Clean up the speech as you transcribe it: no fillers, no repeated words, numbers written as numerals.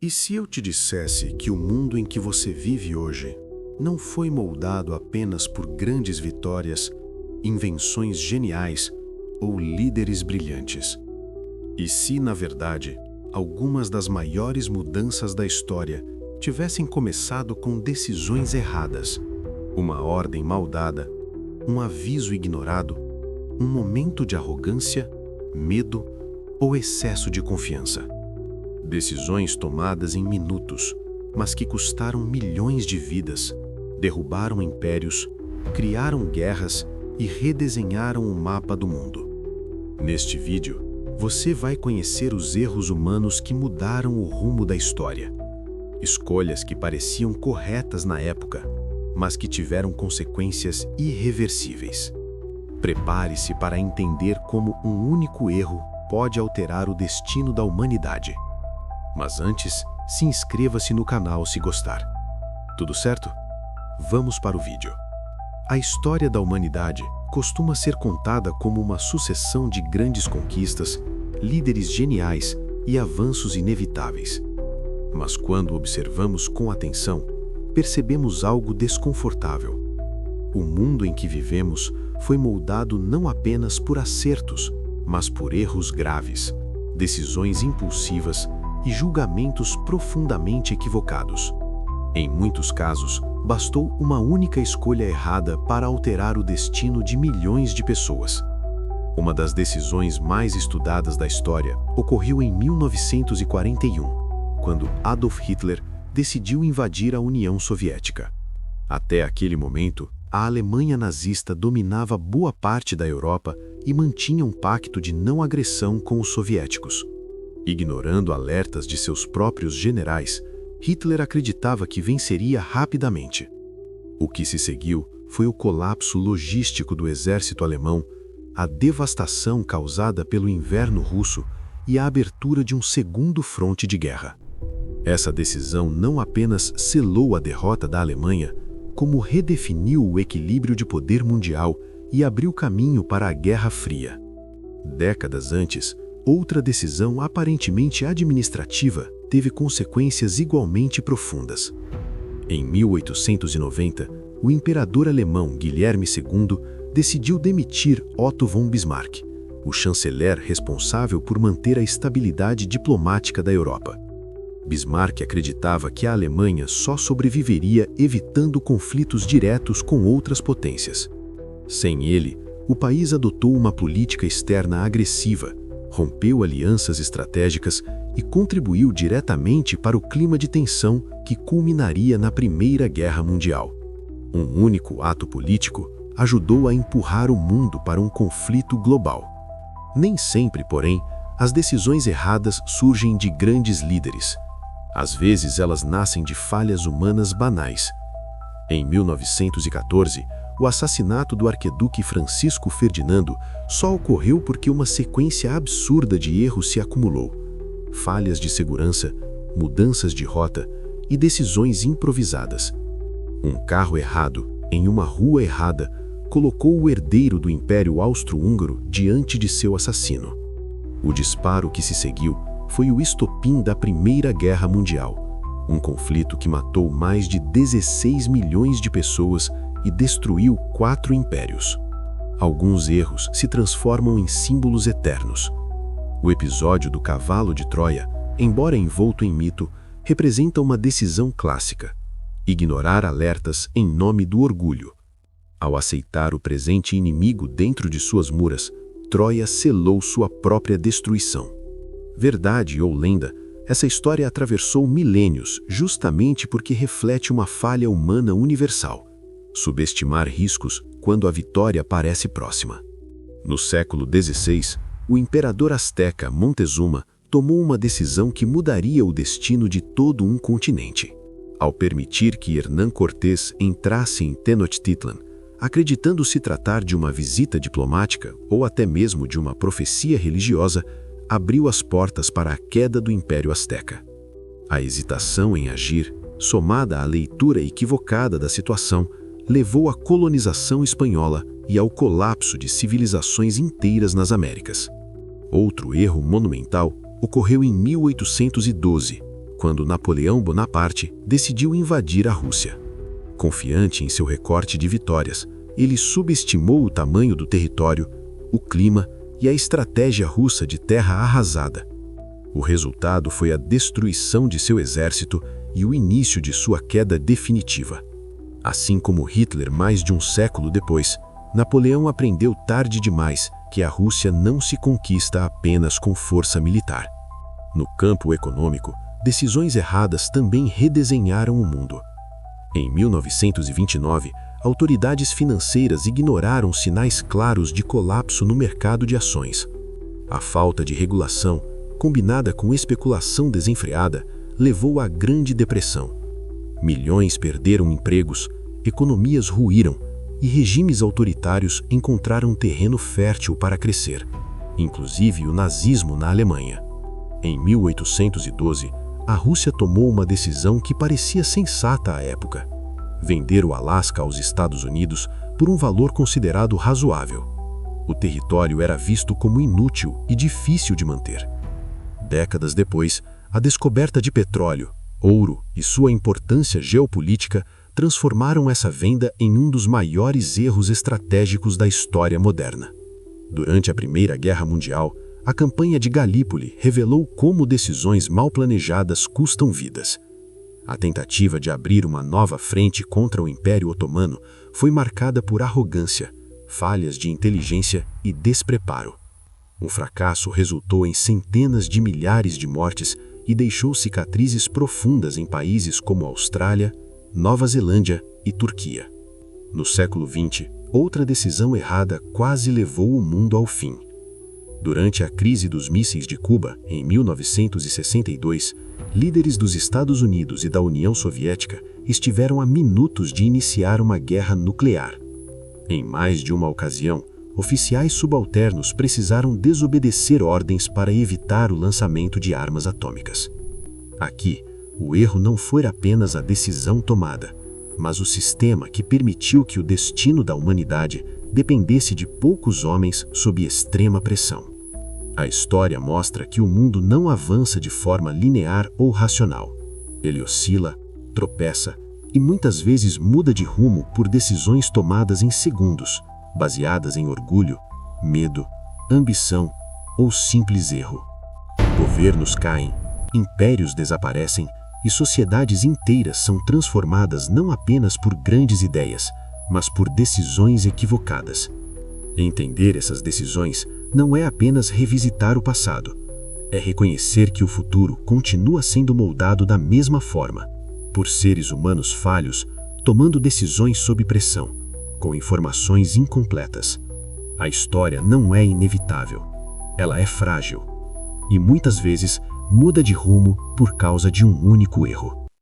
E se eu te dissesse que o mundo em que você vive hoje não foi moldado apenas por grandes vitórias, invenções geniais ou líderes brilhantes? E se, na verdade, algumas das maiores mudanças da história tivessem começado com decisões erradas, uma ordem mal dada, um aviso ignorado, um momento de arrogância, medo ou excesso de confiança? Decisões tomadas em minutos, mas que custaram milhões de vidas, derrubaram impérios, criaram guerras e redesenharam o mapa do mundo. Neste vídeo, você vai conhecer os erros humanos que mudaram o rumo da história. Escolhas que pareciam corretas na época, mas que tiveram consequências irreversíveis. Prepare-se para entender como um único erro pode alterar o destino da humanidade. Mas antes, se inscreva-se no canal se gostar. Tudo certo? Vamos para o vídeo. A história da humanidade costuma ser contada como uma sucessão de grandes conquistas, líderes geniais e avanços inevitáveis. Mas quando observamos com atenção, percebemos algo desconfortável. O mundo em que vivemos foi moldado não apenas por acertos, mas por erros graves, decisões impulsivas e julgamentos profundamente equivocados. Em muitos casos, bastou uma única escolha errada para alterar o destino de milhões de pessoas. Uma das decisões mais estudadas da história ocorreu em 1941, quando Adolf Hitler decidiu invadir a União Soviética. Até aquele momento, a Alemanha nazista dominava boa parte da Europa e mantinha um pacto de não agressão com os soviéticos. Ignorando alertas de seus próprios generais, Hitler acreditava que venceria rapidamente. O que se seguiu foi o colapso logístico do exército alemão, a devastação causada pelo inverno russo e a abertura de um segundo fronte de guerra. Essa decisão não apenas selou a derrota da Alemanha, como redefiniu o equilíbrio de poder mundial e abriu caminho para a Guerra Fria. Décadas antes, outra decisão aparentemente administrativa teve consequências igualmente profundas. Em 1890, o imperador alemão Guilherme II decidiu demitir Otto von Bismarck, o chanceler responsável por manter a estabilidade diplomática da Europa. Bismarck acreditava que a Alemanha só sobreviveria evitando conflitos diretos com outras potências. Sem ele, o país adotou uma política externa agressiva, rompeu alianças estratégicas e contribuiu diretamente para o clima de tensão que culminaria na Primeira Guerra Mundial. Um único ato político ajudou a empurrar o mundo para um conflito global. Nem sempre, porém, as decisões erradas surgem de grandes líderes. Às vezes, elas nascem de falhas humanas banais. Em 1914, o assassinato do arquiduque Francisco Ferdinando só ocorreu porque uma sequência absurda de erros se acumulou. Falhas de segurança, mudanças de rota e decisões improvisadas. Um carro errado, em uma rua errada, colocou o herdeiro do Império Austro-Húngaro diante de seu assassino. O disparo que se seguiu foi o estopim da Primeira Guerra Mundial, um conflito que matou mais de 16 milhões de pessoas e destruiu 4 impérios. Alguns erros se transformam em símbolos eternos. O episódio do cavalo de Troia, embora envolto em mito, representa uma decisão clássica: ignorar alertas em nome do orgulho. Ao aceitar o presente inimigo dentro de suas muras, Troia selou sua própria destruição. Verdade ou lenda, essa história atravessou milênios justamente porque reflete uma falha humana universal: subestimar riscos quando a vitória parece próxima. No século XVI, o imperador azteca Montezuma tomou uma decisão que mudaria o destino de todo um continente. Ao permitir que Hernán Cortés entrasse em Tenochtitlan, acreditando se tratar de uma visita diplomática ou até mesmo de uma profecia religiosa, abriu as portas para a queda do Império Azteca. A hesitação em agir, somada à leitura equivocada da situação, levou à colonização espanhola e ao colapso de civilizações inteiras nas Américas. Outro erro monumental ocorreu em 1812, quando Napoleão Bonaparte decidiu invadir a Rússia. Confiante em seu recorte de vitórias, ele subestimou o tamanho do território, o clima e a estratégia russa de terra arrasada. O resultado foi a destruição de seu exército e o início de sua queda definitiva. Assim como Hitler mais de um século depois, Napoleão aprendeu tarde demais que a Rússia não se conquista apenas com força militar. No campo econômico, decisões erradas também redesenharam o mundo. Em 1929, autoridades financeiras ignoraram sinais claros de colapso no mercado de ações. A falta de regulação, combinada com especulação desenfreada, levou à Grande Depressão. Milhões perderam empregos, economias ruíram e regimes autoritários encontraram terreno fértil para crescer, inclusive o nazismo na Alemanha. Em 1812, a Rússia tomou uma decisão que parecia sensata à época: vender o Alasca aos Estados Unidos por um valor considerado razoável. O território era visto como inútil e difícil de manter. Décadas depois, a descoberta de petróleo, ouro e sua importância geopolítica transformaram essa venda em um dos maiores erros estratégicos da história moderna. Durante a Primeira Guerra Mundial, a campanha de Galípoli revelou como decisões mal planejadas custam vidas. A tentativa de abrir uma nova frente contra o Império Otomano foi marcada por arrogância, falhas de inteligência e despreparo. O fracasso resultou em centenas de milhares de mortes e deixou cicatrizes profundas em países como Austrália, Nova Zelândia e Turquia. No século XX, outra decisão errada quase levou o mundo ao fim. Durante a crise dos mísseis de Cuba, em 1962, líderes dos Estados Unidos e da União Soviética estiveram a minutos de iniciar uma guerra nuclear. Em mais de uma ocasião, oficiais subalternos precisaram desobedecer ordens para evitar o lançamento de armas atômicas. Aqui, o erro não foi apenas a decisão tomada, mas o sistema que permitiu que o destino da humanidade dependesse de poucos homens sob extrema pressão. A história mostra que o mundo não avança de forma linear ou racional. Ele oscila, tropeça e muitas vezes muda de rumo por decisões tomadas em segundos, baseadas em orgulho, medo, ambição ou simples erro. Governos caem, impérios desaparecem e sociedades inteiras são transformadas não apenas por grandes ideias, mas por decisões equivocadas. Entender essas decisões não é apenas revisitar o passado, é reconhecer que o futuro continua sendo moldado da mesma forma, por seres humanos falhos, tomando decisões sob pressão, com informações incompletas. A história não é inevitável, ela é frágil e muitas vezes muda de rumo por causa de um único erro.